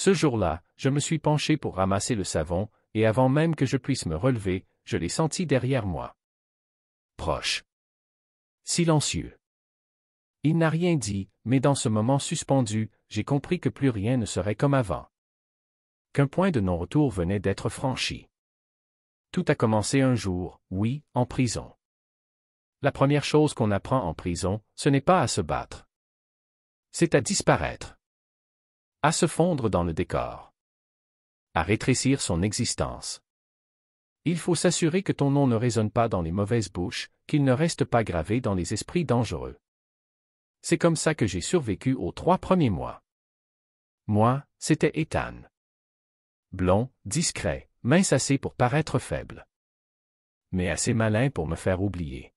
Ce jour-là, je me suis penché pour ramasser le savon, et avant même que je puisse me relever, je l'ai senti derrière moi. Proche. Silencieux. Il n'a rien dit, mais dans ce moment suspendu, j'ai compris que plus rien ne serait comme avant. Qu'un point de non-retour venait d'être franchi. Tout a commencé un jour, oui, en prison. La première chose qu'on apprend en prison, ce n'est pas à se battre. C'est à disparaître. À se fondre dans le décor. À rétrécir son existence. Il faut s'assurer que ton nom ne résonne pas dans les mauvaises bouches, qu'il ne reste pas gravé dans les esprits dangereux. C'est comme ça que j'ai survécu aux 3 premiers mois. Moi, c'était Ethan. Blond, discret, mince assez pour paraître faible. Mais assez malin pour me faire oublier.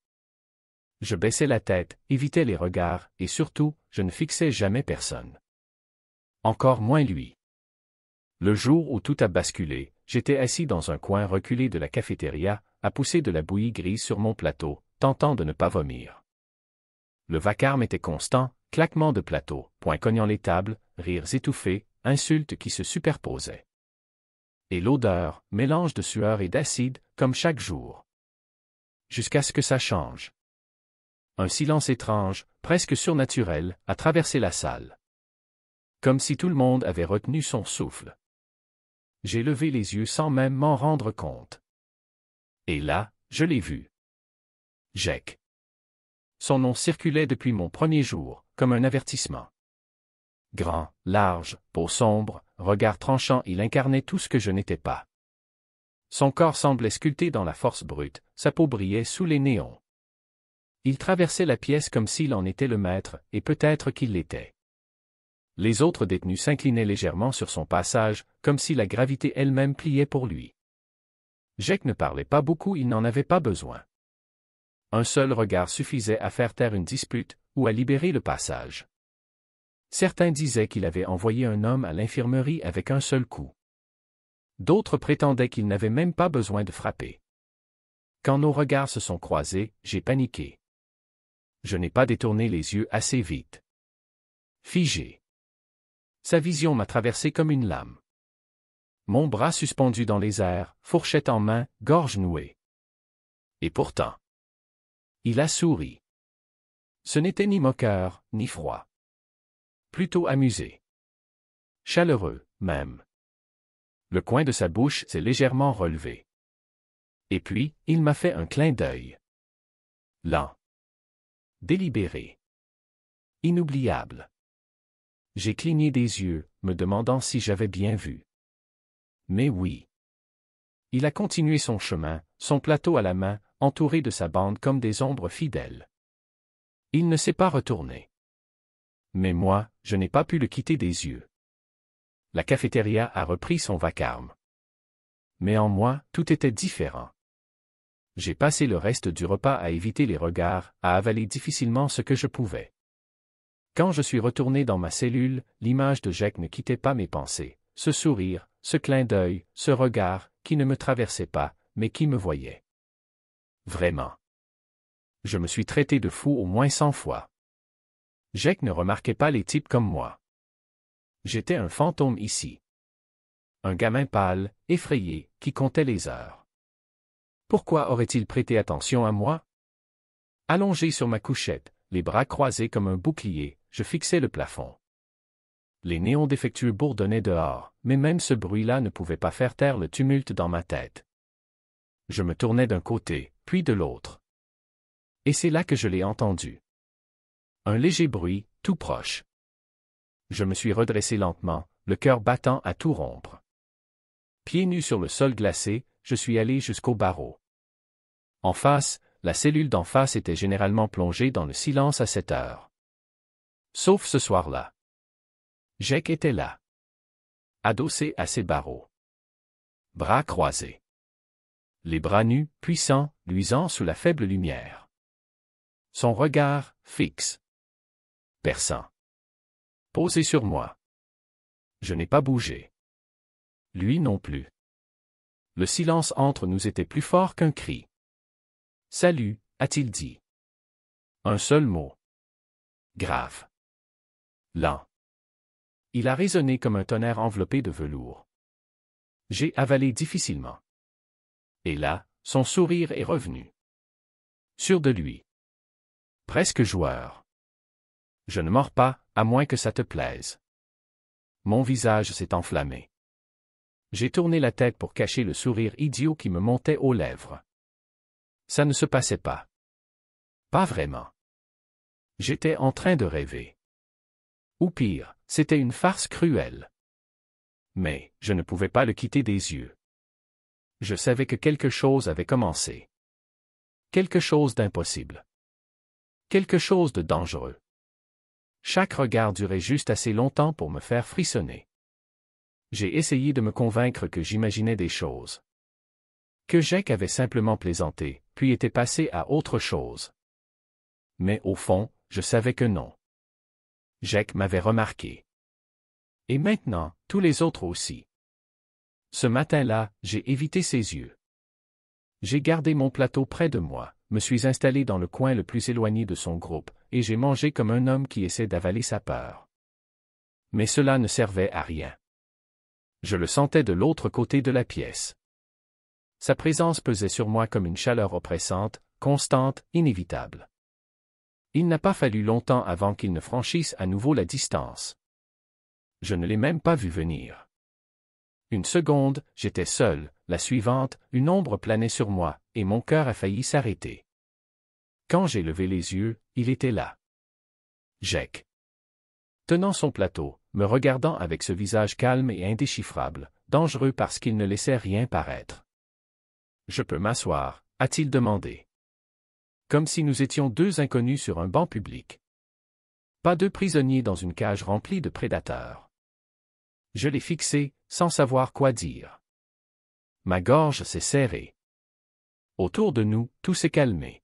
Je baissais la tête, évitais les regards, et surtout, je ne fixais jamais personne. Encore moins lui. Le jour où tout a basculé, j'étais assis dans un coin reculé de la cafétéria, à pousser de la bouillie grise sur mon plateau, tentant de ne pas vomir. Le vacarme était constant, claquements de plateau, poings cognant les tables, rires étouffés, insultes qui se superposaient. Et l'odeur, mélange de sueur et d'acide, comme chaque jour. Jusqu'à ce que ça change. Un silence étrange, presque surnaturel, a traversé la salle. Comme si tout le monde avait retenu son souffle. J'ai levé les yeux sans même m'en rendre compte. Et là, je l'ai vu. Jake. Son nom circulait depuis mon premier jour, comme un avertissement. Grand, large, peau sombre, regard tranchant, il incarnait tout ce que je n'étais pas. Son corps semblait sculpté dans la force brute, sa peau brillait sous les néons. Il traversait la pièce comme s'il en était le maître, et peut-être qu'il l'était. Les autres détenus s'inclinaient légèrement sur son passage, comme si la gravité elle-même pliait pour lui. Jake ne parlait pas beaucoup, il n'en avait pas besoin. Un seul regard suffisait à faire taire une dispute, ou à libérer le passage. Certains disaient qu'il avait envoyé un homme à l'infirmerie avec un seul coup. D'autres prétendaient qu'il n'avait même pas besoin de frapper. Quand nos regards se sont croisés, j'ai paniqué. Je n'ai pas détourné les yeux assez vite. Figé. Sa vision m'a traversé comme une lame. Mon bras suspendu dans les airs, fourchette en main, gorge nouée. Et pourtant, il a souri. Ce n'était ni moqueur, ni froid. Plutôt amusé. Chaleureux, même. Le coin de sa bouche s'est légèrement relevé. Et puis, il m'a fait un clin d'œil. Lent. Délibéré. Inoubliable. J'ai cligné des yeux, me demandant si j'avais bien vu. Mais oui. Il a continué son chemin, son plateau à la main, entouré de sa bande comme des ombres fidèles. Il ne s'est pas retourné. Mais moi, je n'ai pas pu le quitter des yeux. La cafétéria a repris son vacarme. Mais en moi, tout était différent. J'ai passé le reste du repas à éviter les regards, à avaler difficilement ce que je pouvais. Quand je suis retourné dans ma cellule, l'image de Jake ne quittait pas mes pensées, ce sourire, ce clin d'œil, ce regard, qui ne me traversait pas, mais qui me voyait. Vraiment. Je me suis traité de fou au moins 100 fois. Jake ne remarquait pas les types comme moi. J'étais un fantôme ici. Un gamin pâle, effrayé, qui comptait les heures. Pourquoi aurait-il prêté attention à moi? Allongé sur ma couchette, les bras croisés comme un bouclier, je fixais le plafond. Les néons défectueux bourdonnaient dehors, mais même ce bruit-là ne pouvait pas faire taire le tumulte dans ma tête. Je me tournais d'un côté, puis de l'autre. Et c'est là que je l'ai entendu. Un léger bruit, tout proche. Je me suis redressé lentement, le cœur battant à tout rompre. Pieds nus sur le sol glacé, je suis allé jusqu'au barreau. En face, la cellule d'en face était généralement plongée dans le silence à cette heure. Sauf ce soir-là. Jake était là. Adossé à ses barreaux. Bras croisés. Les bras nus, puissants, luisants sous la faible lumière. Son regard, fixe. Perçant. Posé sur moi. Je n'ai pas bougé. Lui non plus. Le silence entre nous était plus fort qu'un cri. « Salut », a-t-il dit. Un seul mot. Grave. Lent. Il a résonné comme un tonnerre enveloppé de velours. J'ai avalé difficilement. Et là, son sourire est revenu. Sûr de lui. Presque joueur. Je ne mords pas, à moins que ça te plaise. Mon visage s'est enflammé. J'ai tourné la tête pour cacher le sourire idiot qui me montait aux lèvres. Ça ne se passait pas. Pas vraiment. J'étais en train de rêver. Ou pire, c'était une farce cruelle. Mais, je ne pouvais pas le quitter des yeux. Je savais que quelque chose avait commencé. Quelque chose d'impossible. Quelque chose de dangereux. Chaque regard durait juste assez longtemps pour me faire frissonner. J'ai essayé de me convaincre que j'imaginais des choses. Que Jack avait simplement plaisanté, puis était passé à autre chose. Mais au fond, je savais que non. Jack m'avait remarqué. Et maintenant, tous les autres aussi. Ce matin-là, j'ai évité ses yeux. J'ai gardé mon plateau près de moi, me suis installé dans le coin le plus éloigné de son groupe, et j'ai mangé comme un homme qui essaie d'avaler sa peur. Mais cela ne servait à rien. Je le sentais de l'autre côté de la pièce. Sa présence pesait sur moi comme une chaleur oppressante, constante, inévitable. Il n'a pas fallu longtemps avant qu'il ne franchisse à nouveau la distance. Je ne l'ai même pas vu venir. Une seconde, j'étais seul, la suivante, une ombre planait sur moi, et mon cœur a failli s'arrêter. Quand j'ai levé les yeux, il était là. Jack. Tenant son plateau, me regardant avec ce visage calme et indéchiffrable, dangereux parce qu'il ne laissait rien paraître. « Je peux m'asseoir » a-t-il demandé. Comme si nous étions deux inconnus sur un banc public. Pas deux prisonniers dans une cage remplie de prédateurs. Je l'ai fixé, sans savoir quoi dire. Ma gorge s'est serrée. Autour de nous, tout s'est calmé.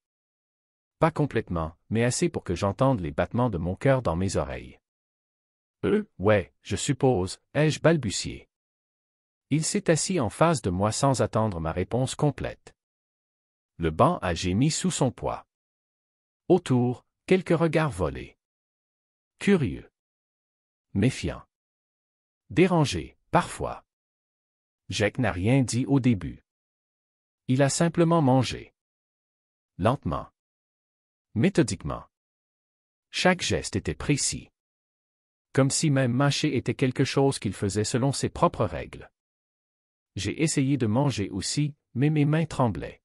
Pas complètement, mais assez pour que j'entende les battements de mon cœur dans mes oreilles. Ouais, je suppose, ai-je balbutié. Il s'est assis en face de moi sans attendre ma réponse complète. Le banc a gémi sous son poids. Autour, quelques regards volés. Curieux. Méfiant. Dérangé, parfois. Jack n'a rien dit au début. Il a simplement mangé. Lentement. Méthodiquement. Chaque geste était précis. Comme si même mâcher était quelque chose qu'il faisait selon ses propres règles. J'ai essayé de manger aussi, mais mes mains tremblaient.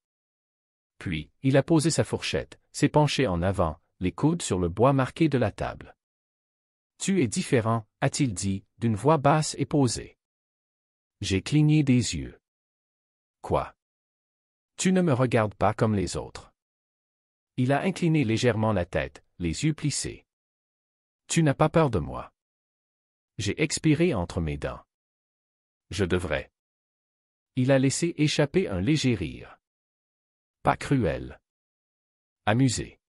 Puis, il a posé sa fourchette, s'est penché en avant, les coudes sur le bois marqué de la table. « Tu es différent » a-t-il dit, d'une voix basse et posée. J'ai cligné des yeux. « Quoi ? Tu ne me regardes pas comme les autres. » Il a incliné légèrement la tête, les yeux plissés. « Tu n'as pas peur de moi. » J'ai expiré entre mes dents. Je devrais. Il a laissé échapper un léger rire. Pas cruel. Amusé.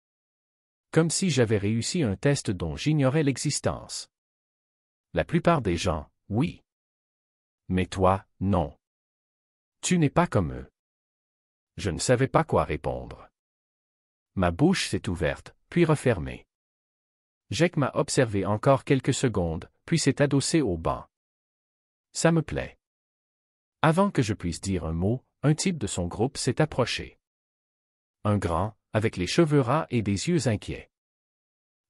Comme si j'avais réussi un test dont j'ignorais l'existence. La plupart des gens, oui. Mais toi, non. Tu n'es pas comme eux. Je ne savais pas quoi répondre. Ma bouche s'est ouverte, puis refermée. Jack m'a observé encore quelques secondes, puis s'est adossé au banc. Ça me plaît. Avant que je puisse dire un mot, un type de son groupe s'est approché. Un grand, avec les cheveux ras et des yeux inquiets.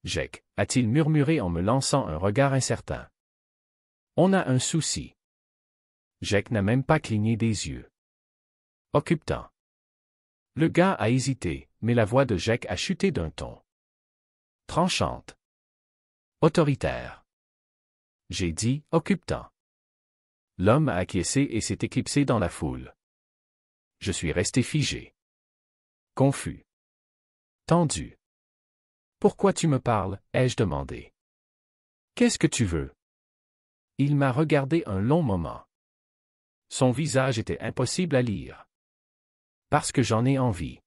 Jack, a-t-il murmuré en me lançant un regard incertain. On a un souci. Jack n'a même pas cligné des yeux. Occupe-t'en. Le gars a hésité, mais la voix de Jack a chuté d'un ton. Tranchante. Autoritaire. J'ai dit, occupe-t'en. L'homme a acquiescé et s'est éclipsé dans la foule. Je suis resté figé. Confus. Tendu. Pourquoi tu me parles, ai-je demandé. Qu'est-ce que tu veux? Il m'a regardé un long moment. Son visage était impossible à lire. Parce que j'en ai envie.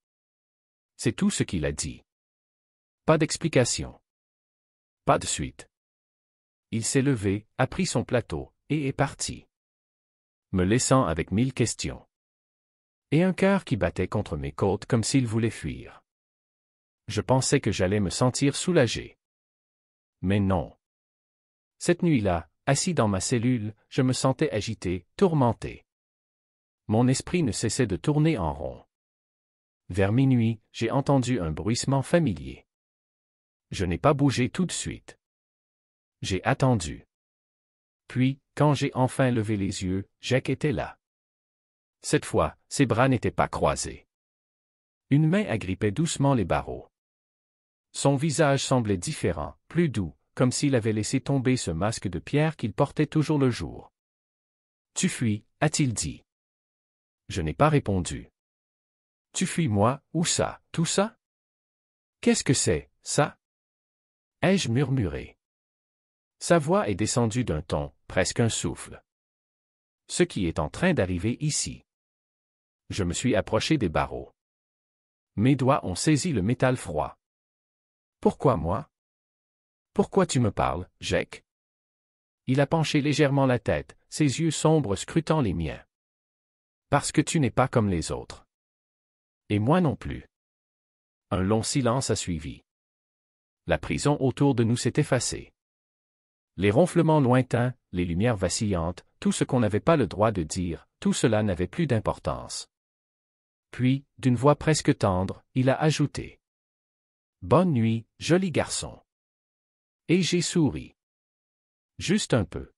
C'est tout ce qu'il a dit. Pas d'explication. Pas de suite. Il s'est levé, a pris son plateau, et est parti. Me laissant avec 1000 questions. Et un cœur qui battait contre mes côtes comme s'il voulait fuir. Je pensais que j'allais me sentir soulagé. Mais non. Cette nuit-là, assis dans ma cellule, je me sentais agité, tourmenté. Mon esprit ne cessait de tourner en rond. Vers minuit, j'ai entendu un bruissement familier. Je n'ai pas bougé tout de suite. J'ai attendu. Puis, quand j'ai enfin levé les yeux, Jake était là. Cette fois, ses bras n'étaient pas croisés. Une main agrippait doucement les barreaux. Son visage semblait différent, plus doux, comme s'il avait laissé tomber ce masque de pierre qu'il portait toujours le jour. « Tu fuis » a-t-il dit. Je n'ai pas répondu. « Tu fuis moi, ou ça, tout ça? Qu'est-ce que c'est, ça? » ai-je murmuré. Sa voix est descendue d'un ton, presque un souffle. « Ce qui est en train d'arriver ici. » Je me suis approché des barreaux. Mes doigts ont saisi le métal froid. « Pourquoi moi? Pourquoi tu me parles, Jake? » Il a penché légèrement la tête, ses yeux sombres scrutant les miens. « Parce que tu n'es pas comme les autres. Et moi non plus. » Un long silence a suivi. La prison autour de nous s'est effacée. Les ronflements lointains, les lumières vacillantes, tout ce qu'on n'avait pas le droit de dire, tout cela n'avait plus d'importance. Puis, d'une voix presque tendre, il a ajouté. « Bonne nuit, joli garçon. » Et j'ai souri. Juste un peu.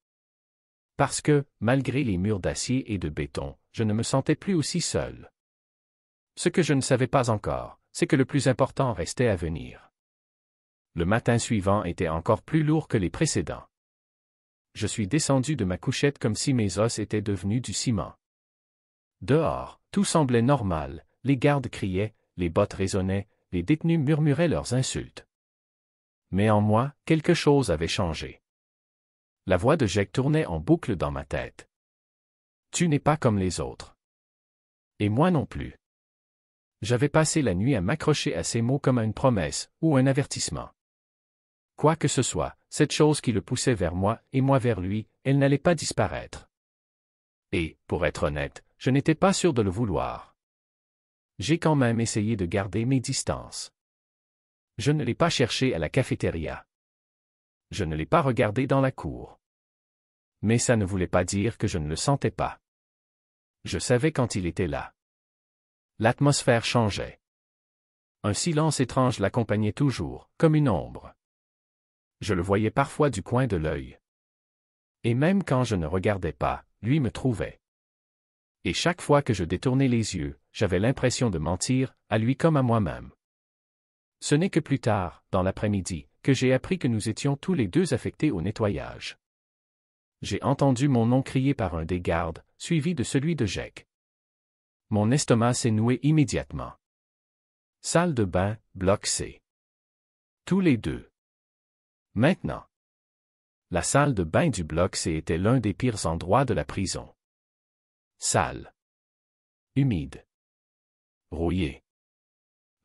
Parce que, malgré les murs d'acier et de béton, je ne me sentais plus aussi seul. Ce que je ne savais pas encore, c'est que le plus important restait à venir. Le matin suivant était encore plus lourd que les précédents. Je suis descendu de ma couchette comme si mes os étaient devenus du ciment. Dehors, tout semblait normal, les gardes criaient, les bottes résonnaient, les détenus murmuraient leurs insultes. Mais en moi, quelque chose avait changé. La voix de Jake tournait en boucle dans ma tête. Tu n'es pas comme les autres. Et moi non plus. J'avais passé la nuit à m'accrocher à ces mots comme à une promesse, ou un avertissement. Quoi que ce soit, cette chose qui le poussait vers moi et moi vers lui, elle n'allait pas disparaître. Et, pour être honnête, je n'étais pas sûr de le vouloir. J'ai quand même essayé de garder mes distances. Je ne l'ai pas cherché à la cafétéria. Je ne l'ai pas regardé dans la cour. Mais ça ne voulait pas dire que je ne le sentais pas. Je savais quand il était là. L'atmosphère changeait. Un silence étrange l'accompagnait toujours, comme une ombre. Je le voyais parfois du coin de l'œil. Et même quand je ne regardais pas, lui me trouvait. Et chaque fois que je détournais les yeux, j'avais l'impression de mentir, à lui comme à moi-même. Ce n'est que plus tard, dans l'après-midi, que j'ai appris que nous étions tous les deux affectés au nettoyage. J'ai entendu mon nom crié par un des gardes, suivi de celui de Jake. Mon estomac s'est noué immédiatement. Salle de bain, bloc C. Tous les deux. Maintenant. La salle de bain du bloc C était l'un des pires endroits de la prison. Sale. Humide. Rouillé.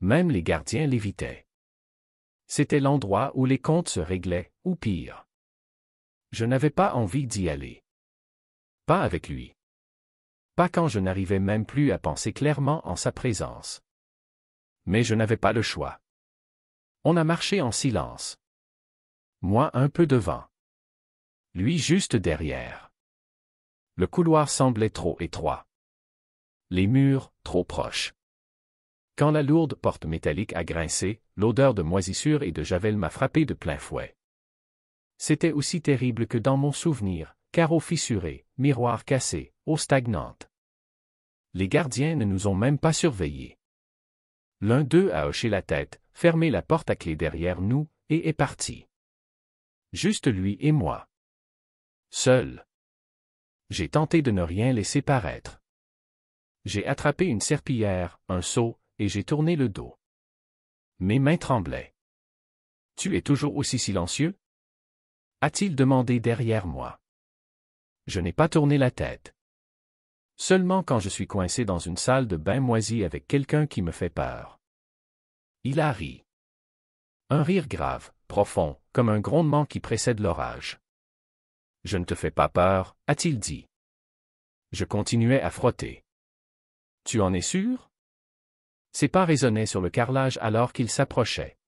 Même les gardiens l'évitaient. C'était l'endroit où les comptes se réglaient, ou pire. Je n'avais pas envie d'y aller. Pas avec lui. Pas quand je n'arrivais même plus à penser clairement en sa présence. Mais je n'avais pas le choix. On a marché en silence. Moi un peu devant. Lui juste derrière. Le couloir semblait trop étroit. Les murs, trop proches. Quand la lourde porte métallique a grincé, l'odeur de moisissure et de javel m'a frappé de plein fouet. C'était aussi terrible que dans mon souvenir, carreaux fissurés, miroirs cassés, eau stagnante. Les gardiens ne nous ont même pas surveillés. L'un d'eux a hoché la tête, fermé la porte à clé derrière nous, et est parti. Juste lui et moi. Seul. J'ai tenté de ne rien laisser paraître. J'ai attrapé une serpillière, un seau, et j'ai tourné le dos. Mes mains tremblaient. « Tu es toujours aussi silencieux ?» a-t-il demandé derrière moi. Je n'ai pas tourné la tête. Seulement quand je suis coincé dans une salle de bain moisie avec quelqu'un qui me fait peur. Il a ri. Un rire grave, profond, comme un grondement qui précède l'orage. « Je ne te fais pas peur, » a-t-il dit. Je continuais à frotter. « Tu en es sûr ?» Ses pas résonnaient sur le carrelage alors qu'il s'approchait.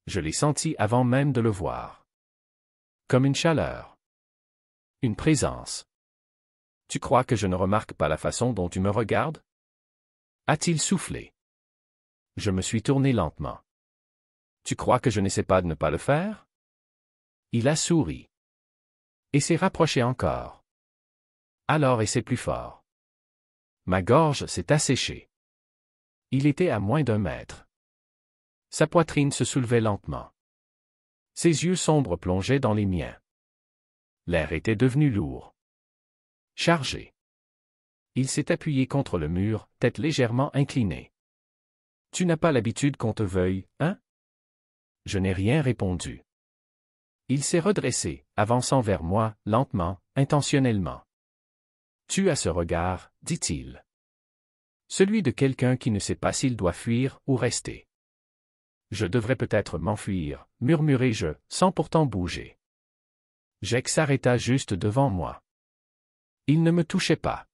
Je l'ai senti avant même de le voir. Comme une chaleur. Une présence. Tu crois que je ne remarque pas la façon dont tu me regardes? A-t-il soufflé? Je me suis tourné lentement. Tu crois que je n'essaie pas de ne pas le faire? Il a souri. Et s'est rapproché encore. Alors essaie plus fort. Ma gorge s'est asséchée. Il était à moins d'1 mètre. Sa poitrine se soulevait lentement. Ses yeux sombres plongeaient dans les miens. L'air était devenu lourd. Chargé. Il s'est appuyé contre le mur, tête légèrement inclinée. Tu n'as pas l'habitude qu'on te veuille, hein? Je n'ai rien répondu. Il s'est redressé, avançant vers moi, lentement, intentionnellement. Tu as ce regard, dit-il. Celui de quelqu'un qui ne sait pas s'il doit fuir ou rester. Je devrais peut-être m'enfuir, murmurai-je, sans pourtant bouger. Jake s'arrêta juste devant moi. Il ne me touchait pas.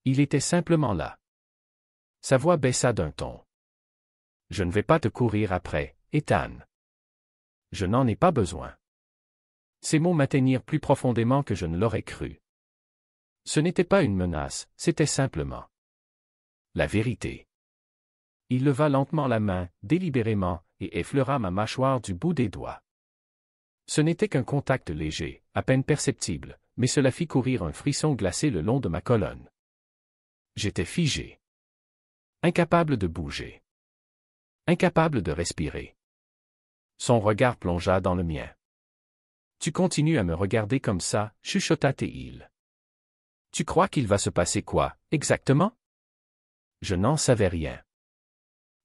Il était simplement là. Sa voix baissa d'un ton. Je ne vais pas te courir après, Ethan. Je n'en ai pas besoin. Ces mots m'atteignirent plus profondément que je ne l'aurais cru. Ce n'était pas une menace, c'était simplement la vérité. Il leva lentement la main, délibérément, et effleura ma mâchoire du bout des doigts. Ce n'était qu'un contact léger, à peine perceptible, mais cela fit courir un frisson glacé le long de ma colonne. J'étais figé. Incapable de bouger. Incapable de respirer. Son regard plongea dans le mien. Tu continues à me regarder comme ça, chuchota-t-il. Tu crois qu'il va se passer quoi, exactement? Je n'en savais rien.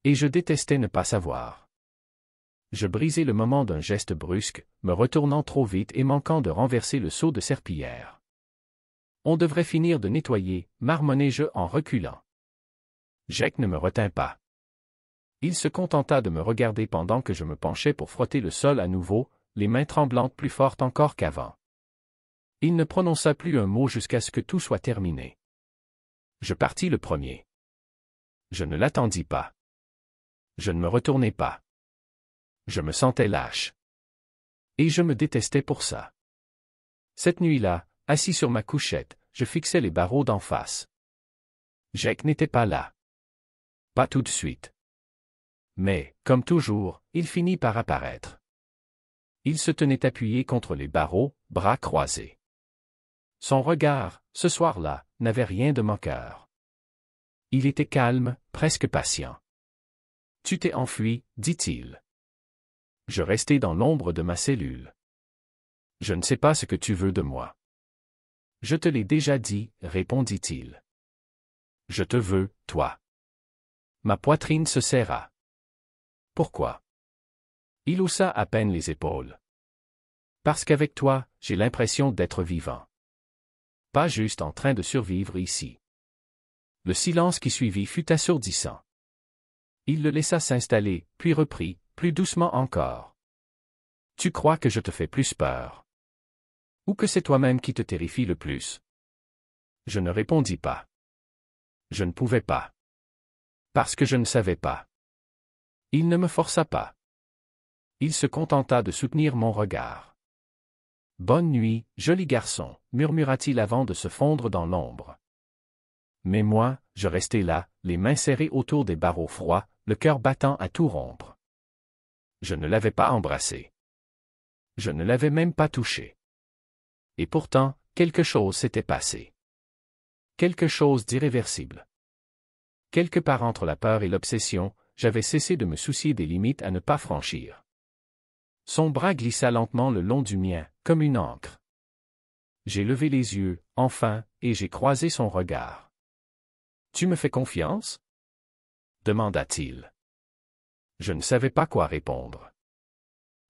Et je détestais ne pas savoir. Je brisai le moment d'un geste brusque, me retournant trop vite et manquant de renverser le seau de serpillière. On devrait finir de nettoyer, marmonnai-je en reculant. Jake ne me retint pas. Il se contenta de me regarder pendant que je me penchais pour frotter le sol à nouveau, les mains tremblantes plus fortes encore qu'avant. Il ne prononça plus un mot jusqu'à ce que tout soit terminé. Je partis le premier. Je ne l'attendis pas. Je ne me retournai pas. Je me sentais lâche. Et je me détestais pour ça. Cette nuit-là, assis sur ma couchette, je fixais les barreaux d'en face. Jake n'était pas là. Pas tout de suite. Mais, comme toujours, il finit par apparaître. Il se tenait appuyé contre les barreaux, bras croisés. Son regard, ce soir-là, n'avait rien de moqueur. Il était calme, presque patient. « Tu t'es enfui, dit-il. » Je restai dans l'ombre de ma cellule. « Je ne sais pas ce que tu veux de moi. »« Je te l'ai déjà dit, répondit-il. »« Je te veux, toi. » Ma poitrine se serra. « Pourquoi? » Il haussa à peine les épaules. « Parce qu'avec toi, j'ai l'impression d'être vivant. Pas juste en train de survivre ici. » Le silence qui suivit fut assourdissant. Il le laissa s'installer, puis reprit, plus doucement encore. « Tu crois que je te fais plus peur? Ou que c'est toi-même qui te terrifie le plus? » Je ne répondis pas. Je ne pouvais pas. Parce que je ne savais pas. Il ne me força pas. Il se contenta de soutenir mon regard. « Bonne nuit, joli garçon, » murmura-t-il avant de se fondre dans l'ombre. Mais moi, je restais là, les mains serrées autour des barreaux froids, le cœur battant à tout rompre. Je ne l'avais pas embrassé. Je ne l'avais même pas touché. Et pourtant, quelque chose s'était passé. Quelque chose d'irréversible. Quelque part entre la peur et l'obsession, j'avais cessé de me soucier des limites à ne pas franchir. Son bras glissa lentement le long du mien, comme une ancre. J'ai levé les yeux, enfin, et j'ai croisé son regard. « Tu me fais confiance? » demanda-t-il. Je ne savais pas quoi répondre.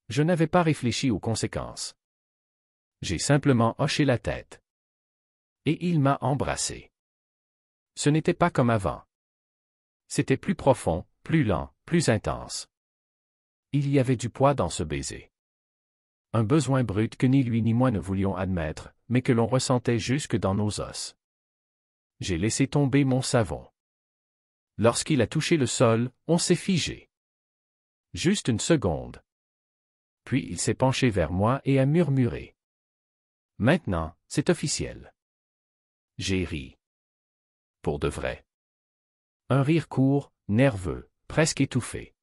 Je n'avais pas réfléchi aux conséquences. J'ai simplement hoché la tête. Et il m'a embrassé. Ce n'était pas comme avant. C'était plus profond, plus lent, plus intense. Il y avait du poids dans ce baiser. Un besoin brut que ni lui ni moi ne voulions admettre, mais que l'on ressentait jusque dans nos os. J'ai laissé tomber mon savon. Lorsqu'il a touché le sol, on s'est figé. Juste une seconde. Puis il s'est penché vers moi et a murmuré. Maintenant, c'est officiel. J'ai ri. Pour de vrai. Un rire court, nerveux, presque étouffé.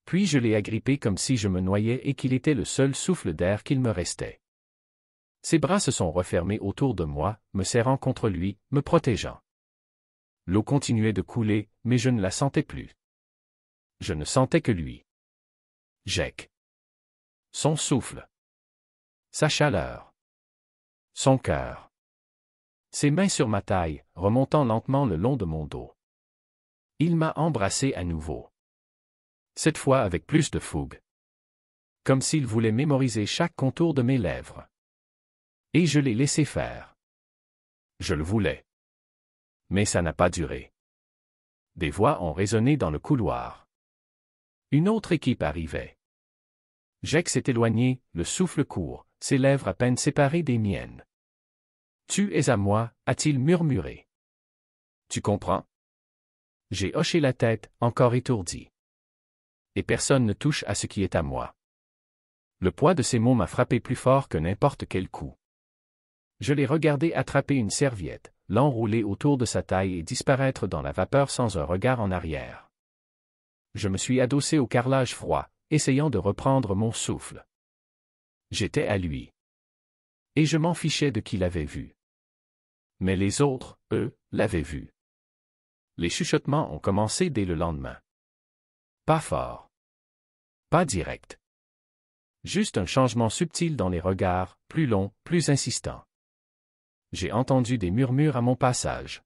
Puis je l'ai agrippé comme si je me noyais et qu'il était le seul souffle d'air qu'il me restait. Ses bras se sont refermés autour de moi, me serrant contre lui, me protégeant. L'eau continuait de couler, mais je ne la sentais plus. Je ne sentais que lui. Jake. Son souffle. Sa chaleur. Son cœur. Ses mains sur ma taille, remontant lentement le long de mon dos. Il m'a embrassé à nouveau. Cette fois avec plus de fougue. Comme s'il voulait mémoriser chaque contour de mes lèvres. Et je l'ai laissé faire. Je le voulais. Mais ça n'a pas duré. Des voix ont résonné dans le couloir. Une autre équipe arrivait. Jake s'est éloigné, le souffle court, ses lèvres à peine séparées des miennes. « Tu es à moi », a-t-il murmuré. « Tu comprends ?» J'ai hoché la tête, encore étourdi. Et personne ne touche à ce qui est à moi. Le poids de ces mots m'a frappé plus fort que n'importe quel coup. Je l'ai regardé attraper une serviette, l'enrouler autour de sa taille et disparaître dans la vapeur sans un regard en arrière. Je me suis adossé au carrelage froid, essayant de reprendre mon souffle. J'étais à lui. Et je m'en fichais de qui l'avait vu. Mais les autres, eux, l'avaient vu. Les chuchotements ont commencé dès le lendemain. Pas fort. Pas direct. Juste un changement subtil dans les regards, plus long, plus insistant. J'ai entendu des murmures à mon passage.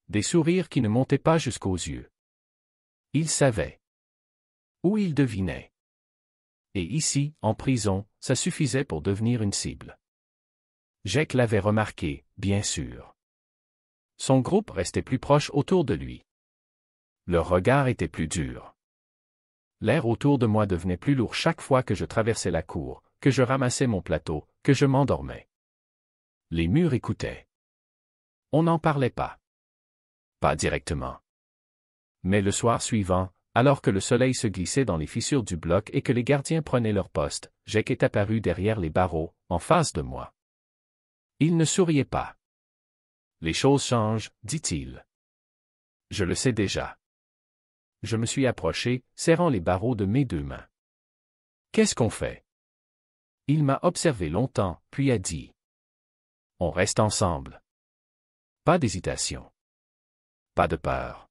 Des sourires qui ne montaient pas jusqu'aux yeux. Ils savaient. Ou ils devinaient. Et ici, en prison, ça suffisait pour devenir une cible. Jake l'avait remarqué, bien sûr. Son groupe restait plus proche autour de lui. Leur regard était plus dur. L'air autour de moi devenait plus lourd chaque fois que je traversais la cour, que je ramassais mon plateau, que je m'endormais. Les murs écoutaient. On n'en parlait pas. Pas directement. Mais le soir suivant, alors que le soleil se glissait dans les fissures du bloc et que les gardiens prenaient leur poste, Jake est apparu derrière les barreaux, en face de moi. Il ne souriait pas. Les choses changent, dit-il. Je le sais déjà. Je me suis approché, serrant les barreaux de mes deux mains. Qu'est-ce qu'on fait? Il m'a observé longtemps, puis a dit. On reste ensemble. Pas d'hésitation. Pas de peur.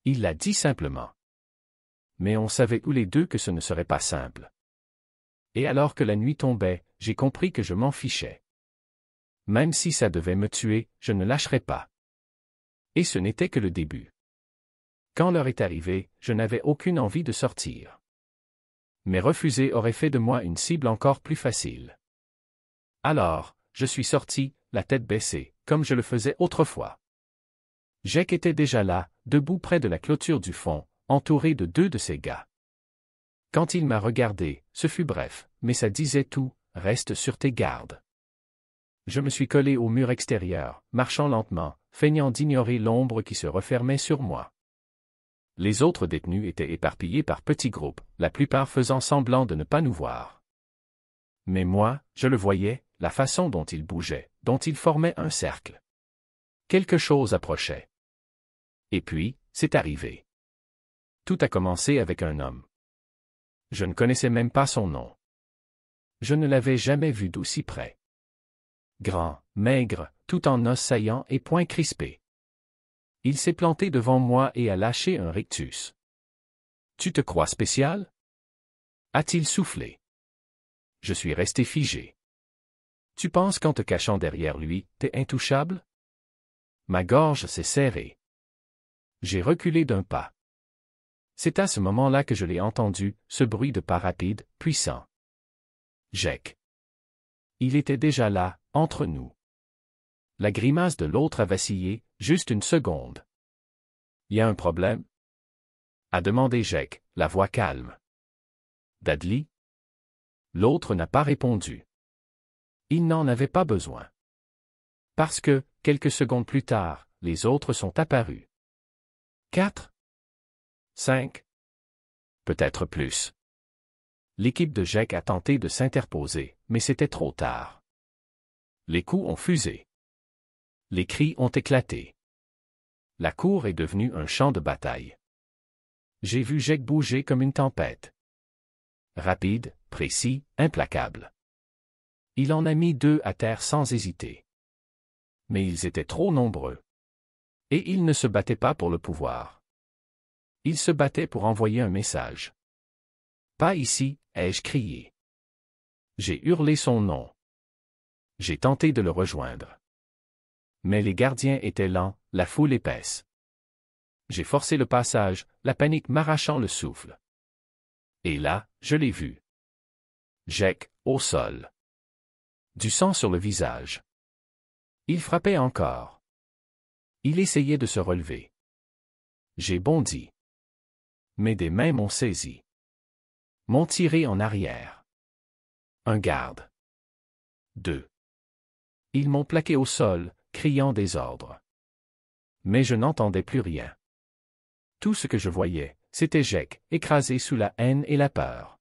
Il l'a dit simplement. Mais on savait tous les deux que ce ne serait pas simple. Et alors que la nuit tombait, j'ai compris que je m'en fichais. Même si ça devait me tuer, je ne lâcherais pas. Et ce n'était que le début. Quand l'heure est arrivée, je n'avais aucune envie de sortir. Mais refuser aurait fait de moi une cible encore plus facile. Alors, je suis sorti, la tête baissée, comme je le faisais autrefois. Jake était déjà là, debout près de la clôture du fond, entouré de deux de ses gars. Quand il m'a regardé, ce fut bref, mais ça disait tout, reste sur tes gardes. Je me suis collé au mur extérieur, marchant lentement, feignant d'ignorer l'ombre qui se refermait sur moi. Les autres détenus étaient éparpillés par petits groupes, la plupart faisant semblant de ne pas nous voir. Mais moi, je le voyais, la façon dont ils bougeaient, dont ils formaient un cercle. Quelque chose approchait. Et puis, c'est arrivé. Tout a commencé avec un homme. Je ne connaissais même pas son nom. Je ne l'avais jamais vu d'aussi près. Grand, maigre, tout en os saillants et poings crispés. Il s'est planté devant moi et a lâché un rictus. « Tu te crois spécial » a-t-il soufflé. Je suis resté figé. « Tu penses qu'en te cachant derrière lui, t'es intouchable » Ma gorge s'est serrée. J'ai reculé d'un pas. C'est à ce moment-là que je l'ai entendu, ce bruit de pas rapide, puissant. Jake. Il était déjà là, entre nous. La grimace de l'autre a vacillé, juste une seconde. « Y a un problème » a demandé Jake, la voix calme. « Dudley » L'autre n'a pas répondu. Il n'en avait pas besoin. Parce que, quelques secondes plus tard, les autres sont apparus. 4 5 Peut-être plus. L'équipe de Jake a tenté de s'interposer, mais c'était trop tard. Les coups ont fusé. Les cris ont éclaté. La cour est devenue un champ de bataille. J'ai vu Jake bouger comme une tempête. Rapide, précis, implacable. Il en a mis 2 à terre sans hésiter. Mais ils étaient trop nombreux. Et ils ne se battaient pas pour le pouvoir. Ils se battaient pour envoyer un message. Pas ici, ai-je crié. J'ai hurlé son nom. J'ai tenté de le rejoindre. Mais les gardiens étaient lents, la foule épaisse. J'ai forcé le passage, la panique m'arrachant le souffle. Et là, je l'ai vu. Jake, au sol. Du sang sur le visage. Il frappait encore. Il essayait de se relever. J'ai bondi. Mais des mains m'ont saisi. M'ont tiré en arrière. Un garde. 2. Ils m'ont plaqué au sol, criant des ordres. Mais je n'entendais plus rien. Tout ce que je voyais, c'était Jake, écrasé sous la haine et la peur.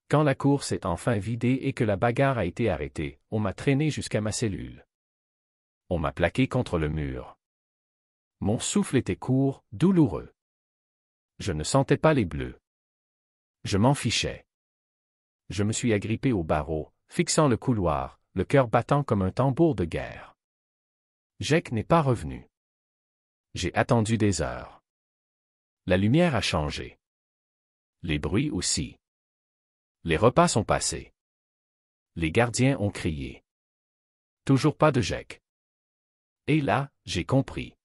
Quand la cour s'est enfin vidée et que la bagarre a été arrêtée, on m'a traîné jusqu'à ma cellule. On m'a plaqué contre le mur. Mon souffle était court, douloureux. Je ne sentais pas les bleus. Je m'en fichais. Je me suis agrippé au barreau, fixant le couloir, le cœur battant comme un tambour de guerre. Jake n'est pas revenu. J'ai attendu des heures. La lumière a changé. Les bruits aussi. Les repas sont passés. Les gardiens ont crié. Toujours pas de Jake. Et là, j'ai compris.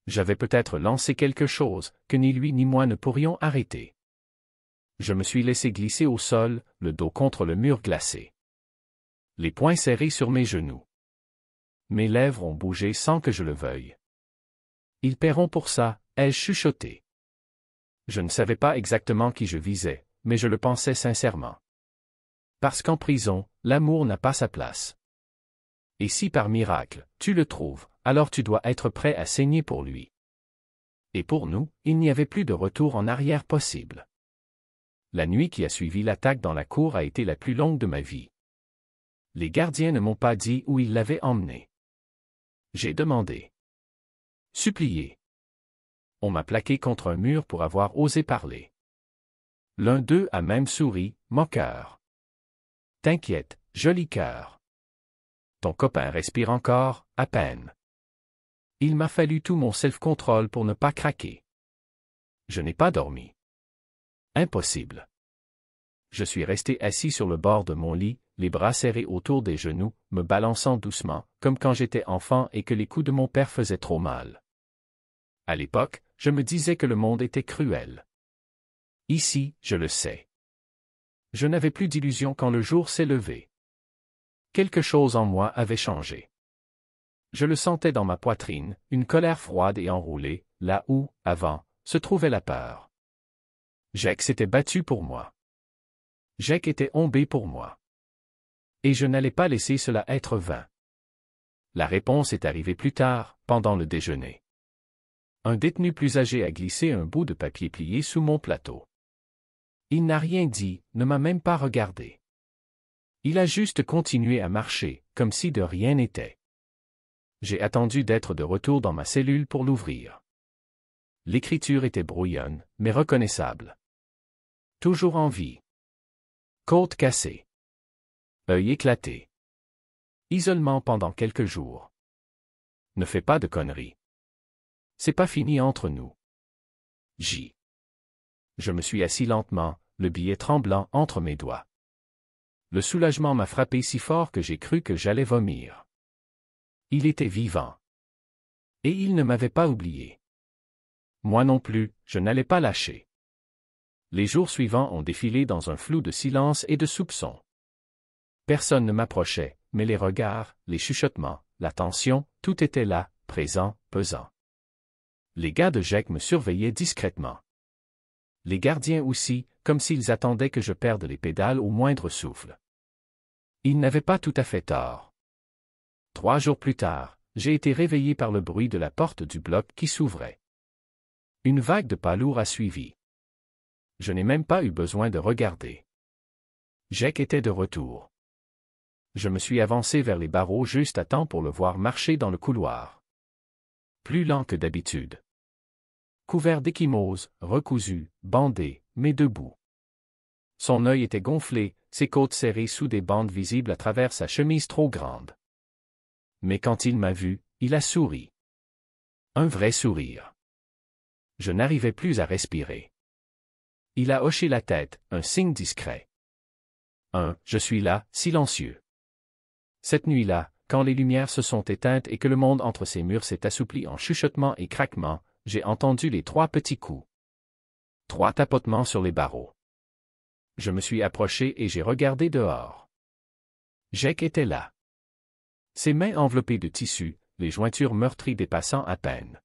J'avais peut-être lancé quelque chose que ni lui ni moi ne pourrions arrêter. Je me suis laissé glisser au sol, le dos contre le mur glacé. Les poings serrés sur mes genoux. Mes lèvres ont bougé sans que je le veuille. Ils paieront pour ça, ai-je chuchoté. Je ne savais pas exactement qui je visais, mais je le pensais sincèrement. Parce qu'en prison, l'amour n'a pas sa place. Et si par miracle, tu le trouves, alors tu dois être prêt à saigner pour lui. Et pour nous, il n'y avait plus de retour en arrière possible. La nuit qui a suivi l'attaque dans la cour a été la plus longue de ma vie. Les gardiens ne m'ont pas dit où ils l'avaient emmené. J'ai demandé. Supplié. On m'a plaqué contre un mur pour avoir osé parler. L'un d'eux a même souri, moqueur. T'inquiète, joli cœur. Ton copain respire encore, à peine. Il m'a fallu tout mon self-control pour ne pas craquer. Je n'ai pas dormi. Impossible. Je suis resté assis sur le bord de mon lit, les bras serrés autour des genoux, me balançant doucement, comme quand j'étais enfant et que les coups de mon père faisaient trop mal. À l'époque, je me disais que le monde était cruel. Ici, je le sais. Je n'avais plus d'illusions quand le jour s'est levé. Quelque chose en moi avait changé. Je le sentais dans ma poitrine, une colère froide et enroulée, là où, avant, se trouvait la peur. Jake s'était battu pour moi. Jake était tombé pour moi. Et je n'allais pas laisser cela être vain. La réponse est arrivée plus tard, pendant le déjeuner. Un détenu plus âgé a glissé un bout de papier plié sous mon plateau. Il n'a rien dit, ne m'a même pas regardé. Il a juste continué à marcher, comme si de rien n'était. J'ai attendu d'être de retour dans ma cellule pour l'ouvrir. L'écriture était brouillonne, mais reconnaissable. Toujours en vie. Côte cassée. Œil éclaté. Isolement pendant quelques jours. Ne fais pas de conneries. C'est pas fini entre nous. J. Je me suis assis lentement, le billet tremblant entre mes doigts. Le soulagement m'a frappé si fort que j'ai cru que j'allais vomir. Il était vivant. Et il ne m'avait pas oublié. Moi non plus, je n'allais pas lâcher. Les jours suivants ont défilé dans un flou de silence et de soupçons. Personne ne m'approchait, mais les regards, les chuchotements, la tension, tout était là, présent, pesant. Les gars de Jake me surveillaient discrètement. Les gardiens aussi, comme s'ils attendaient que je perde les pédales au moindre souffle. Ils n'avaient pas tout à fait tort. 3 jours plus tard, j'ai été réveillé par le bruit de la porte du bloc qui s'ouvrait. Une vague de pas lourds a suivi. Je n'ai même pas eu besoin de regarder. Jake était de retour. Je me suis avancé vers les barreaux juste à temps pour le voir marcher dans le couloir. Plus lent que d'habitude. Couvert d'ecchymoses, recousu, bandé, mais debout. Son œil était gonflé, ses côtes serrées sous des bandes visibles à travers sa chemise trop grande. Mais quand il m'a vu, il a souri. Un vrai sourire. Je n'arrivais plus à respirer. Il a hoché la tête, un signe discret. Je suis là, silencieux. Cette nuit-là, quand les lumières se sont éteintes et que le monde entre ces murs s'est assoupli en chuchotements et craquements, j'ai entendu les 3 petits coups. 3 tapotements sur les barreaux. Je me suis approché et j'ai regardé dehors. Jake était là. Ses mains enveloppées de tissu, les jointures meurtries dépassant à peine.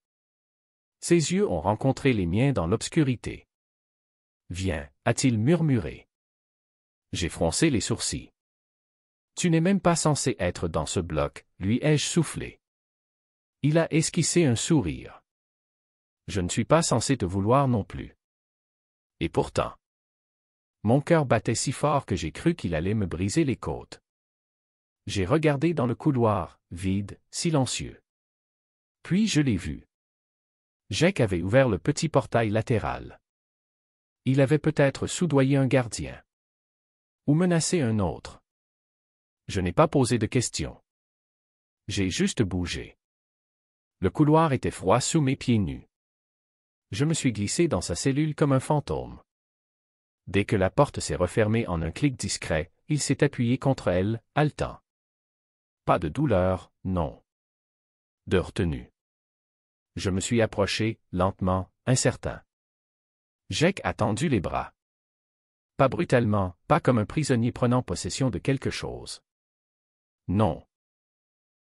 Ses yeux ont rencontré les miens dans l'obscurité. « Viens » a-t-il murmuré. J'ai froncé les sourcils. « Tu n'es même pas censé être dans ce bloc », lui ai-je soufflé. Il a esquissé un sourire. « Je ne suis pas censé te vouloir non plus. » Et pourtant. Mon cœur battait si fort que j'ai cru qu'il allait me briser les côtes. J'ai regardé dans le couloir, vide, silencieux. Puis je l'ai vu. Jake avait ouvert le petit portail latéral. Il avait peut-être soudoyé un gardien. Ou menacé un autre. Je n'ai pas posé de questions. J'ai juste bougé. Le couloir était froid sous mes pieds nus. Je me suis glissé dans sa cellule comme un fantôme. Dès que la porte s'est refermée en un clic discret, il s'est appuyé contre elle, haletant. Pas de douleur, non. De retenue. Je me suis approché, lentement, incertain. Jake a tendu les bras. Pas brutalement, pas comme un prisonnier prenant possession de quelque chose. Non.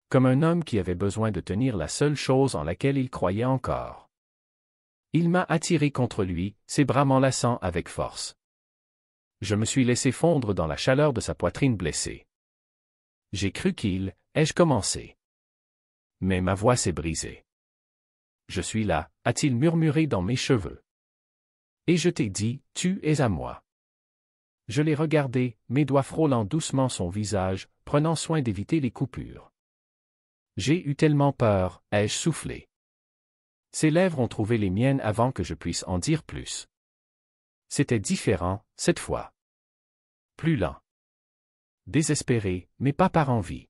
Comme un homme qui avait besoin de tenir la seule chose en laquelle il croyait encore. Il m'a attiré contre lui, ses bras m'enlaçant avec force. Je me suis laissé fondre dans la chaleur de sa poitrine blessée. J'ai cru ai-je commencé. Mais ma voix s'est brisée. Je suis là, a-t-il murmuré dans mes cheveux. Et je t'ai dit, tu es à moi. Je l'ai regardé, mes doigts frôlant doucement son visage, prenant soin d'éviter les coupures. J'ai eu tellement peur, ai-je soufflé. Ses lèvres ont trouvé les miennes avant que je puisse en dire plus. C'était différent, cette fois. Plus lent. Désespéré, mais pas par envie.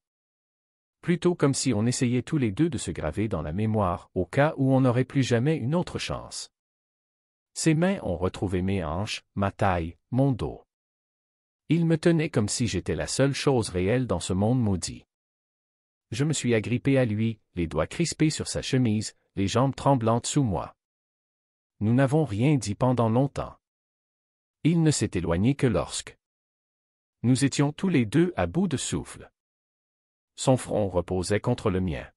Plutôt comme si on essayait tous les deux de se graver dans la mémoire, au cas où on n'aurait plus jamais une autre chance. Ses mains ont retrouvé mes hanches, ma taille, mon dos. Il me tenait comme si j'étais la seule chose réelle dans ce monde maudit. Je me suis agrippé à lui, les doigts crispés sur sa chemise, les jambes tremblantes sous moi. Nous n'avons rien dit pendant longtemps. Il ne s'est éloigné que lorsque. Nous étions tous les deux à bout de souffle. Son front reposait contre le mien.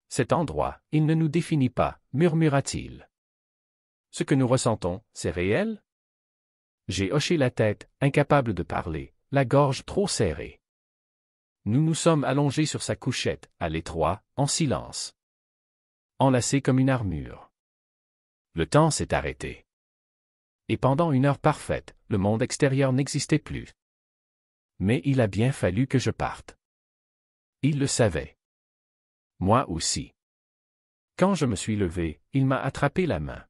Cet endroit, il ne nous définit pas, murmura-t-il. Ce que nous ressentons, c'est réel? J'ai hoché la tête, incapable de parler, la gorge trop serrée. Nous nous sommes allongés sur sa couchette, à l'étroit, en silence. Enlacés comme une armure. Le temps s'est arrêté. Et pendant une heure parfaite, le monde extérieur n'existait plus. Mais il a bien fallu que je parte. Il le savait. Moi aussi. Quand je me suis levé, il m'a attrapé la main.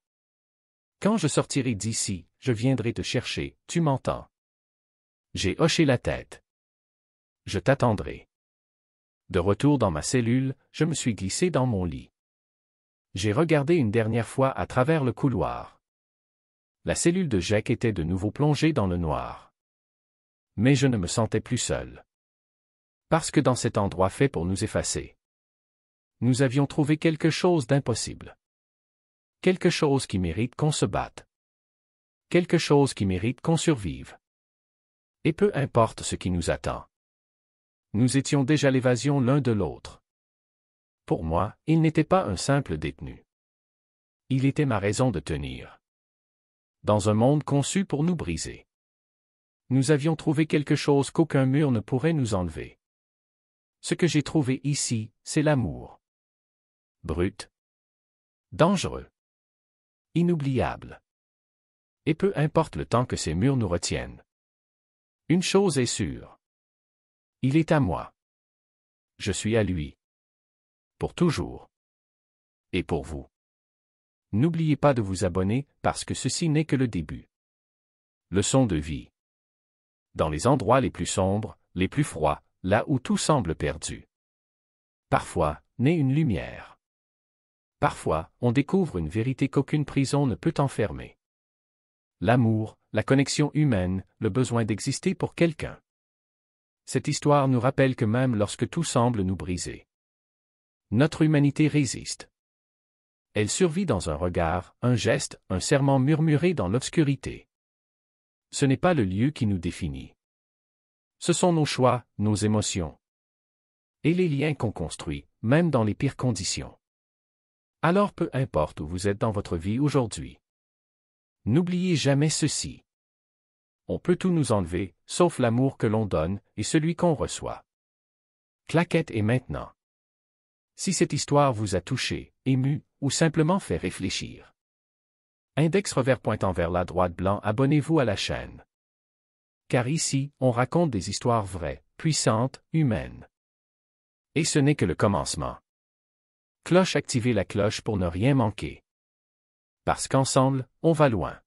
Quand je sortirai d'ici, je viendrai te chercher, tu m'entends? J'ai hoché la tête. Je t'attendrai. De retour dans ma cellule, je me suis glissé dans mon lit. J'ai regardé une dernière fois à travers le couloir. La cellule de Jake était de nouveau plongée dans le noir. Mais je ne me sentais plus seul. Parce que dans cet endroit fait pour nous effacer, nous avions trouvé quelque chose d'impossible. Quelque chose qui mérite qu'on se batte. Quelque chose qui mérite qu'on survive. Et peu importe ce qui nous attend. Nous étions déjà l'évasion l'un de l'autre. Pour moi, il n'était pas un simple détenu. Il était ma raison de tenir. Dans un monde conçu pour nous briser. Nous avions trouvé quelque chose qu'aucun mur ne pourrait nous enlever. Ce que j'ai trouvé ici, c'est l'amour. Brut. Dangereux. Inoubliable. Et peu importe le temps que ces murs nous retiennent. Une chose est sûre. Il est à moi. Je suis à lui. Pour toujours. Et pour vous. N'oubliez pas de vous abonner, parce que ceci n'est que le début. Leçon de vie. Dans les endroits les plus sombres, les plus froids, là où tout semble perdu. Parfois, naît une lumière. Parfois, on découvre une vérité qu'aucune prison ne peut enfermer. L'amour, la connexion humaine, le besoin d'exister pour quelqu'un. Cette histoire nous rappelle que même lorsque tout semble nous briser, notre humanité résiste. Elle survit dans un regard, un geste, un serment murmuré dans l'obscurité. Ce n'est pas le lieu qui nous définit. Ce sont nos choix, nos émotions. Et les liens qu'on construit, même dans les pires conditions. Alors peu importe où vous êtes dans votre vie aujourd'hui. N'oubliez jamais ceci. On peut tout nous enlever, sauf l'amour que l'on donne et celui qu'on reçoit. Claquette est maintenant. Si cette histoire vous a touché, ému, ou simplement fait réfléchir. Index revers pointant vers la droite blanc, abonnez-vous à la chaîne. Car ici, on raconte des histoires vraies, puissantes, humaines. Et ce n'est que le commencement. Cloche, activez la cloche pour ne rien manquer. Parce qu'ensemble, on va loin.